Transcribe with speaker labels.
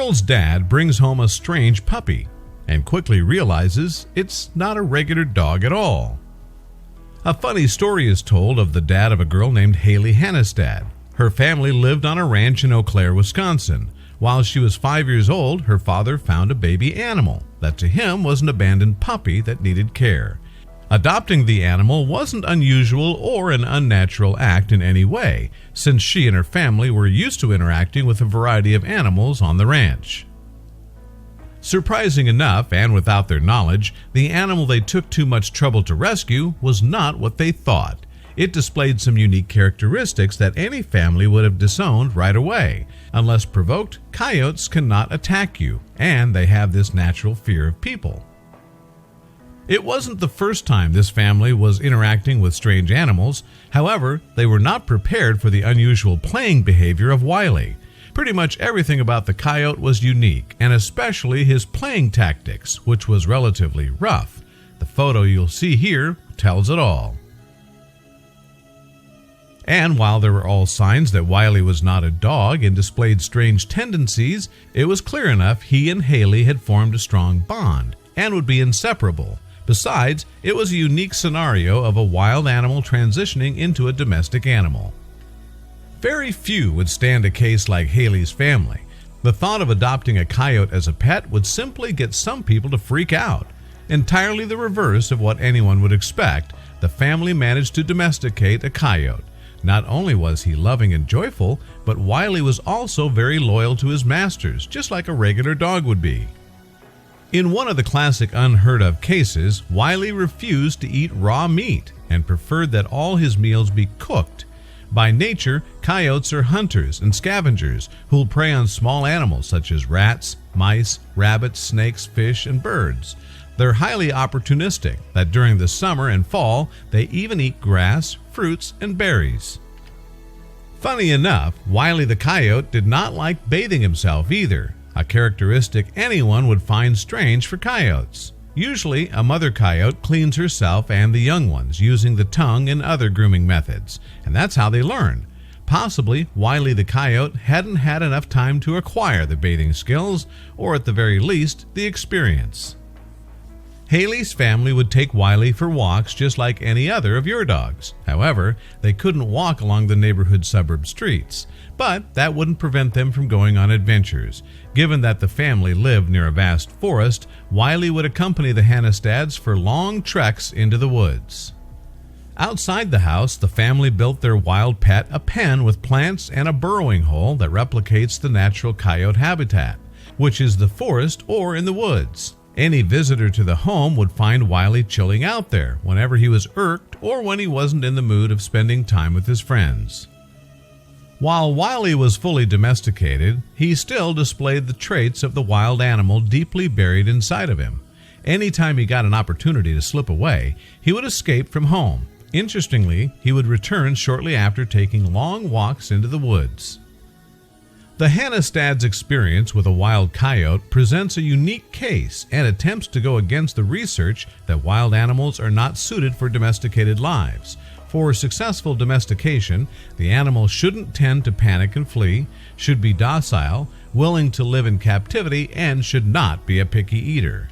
Speaker 1: girl's dad brings home a strange puppy and quickly realizes it's not a regular dog at all. A funny story is told of the dad of a girl named Haley Hannestad. Her family lived on a ranch in Eau Claire, Wisconsin. While she was 5 years old, her father found a baby animal that to him was an abandoned puppy that needed care. Adopting the animal wasn't unusual or an unnatural act in any way, since she and her family were used to interacting with a variety of animals on the ranch. Surprising enough, and without their knowledge, the animal they took too much trouble to rescue was not what they thought. It displayed some unique characteristics that any family would have disowned right away. Unless provoked, coyotes cannot attack you, and they have this natural fear of people. It wasn't the first time this family was interacting with strange animals. However, they were not prepared for the unusual playing behavior of Wiley. Pretty much everything about the coyote was unique, and especially his playing tactics, which was relatively rough. The photo you'll see here tells it all. And while there were all signs that Wiley was not a dog and displayed strange tendencies, it was clear enough he and Haley had formed a strong bond and would be inseparable. Besides, it was a unique scenario of a wild animal transitioning into a domestic animal. Very few would stand a case like Haley's family. The thought of adopting a coyote as a pet would simply get some people to freak out. Entirely the reverse of what anyone would expect, the family managed to domesticate a coyote. Not only was he loving and joyful, but Wiley was also very loyal to his masters, just like a regular dog would be. In one of the classic unheard-of cases, Wiley refused to eat raw meat and preferred that all his meals be cooked. By nature, coyotes are hunters and scavengers who'll prey on small animals such as rats, mice, rabbits, snakes, fish, and birds. They're highly opportunistic that during the summer and fall, they even eat grass, fruits, and berries. Funny enough, Wiley the coyote did not like bathing himself either, a characteristic anyone would find strange for coyotes. Usually, a mother coyote cleans herself and the young ones using the tongue and other grooming methods, and that's how they learn. Possibly, Wiley the coyote hadn't had enough time to acquire the bathing skills, or at the very least, the experience. Haley's family would take Wiley for walks just like any other of your dogs. However, they couldn't walk along the neighborhood suburb streets, but that wouldn't prevent them from going on adventures. Given that the family lived near a vast forest, Wiley would accompany the Hannestads for long treks into the woods. Outside the house, the family built their wild pet a pen with plants and a burrowing hole that replicates the natural coyote habitat, which is the forest or in the woods. Any visitor to the home would find Wiley chilling out there whenever he was irked or when he wasn't in the mood of spending time with his friends. While Wiley was fully domesticated, he still displayed the traits of the wild animal deeply buried inside of him. Anytime he got an opportunity to slip away, he would escape from home. Interestingly, he would return shortly after taking long walks into the woods. The Hannestad's experience with a wild coyote presents a unique case and attempts to go against the research that wild animals are not suited for domesticated lives. For successful domestication, the animal shouldn't tend to panic and flee, should be docile, willing to live in captivity, and should not be a picky eater.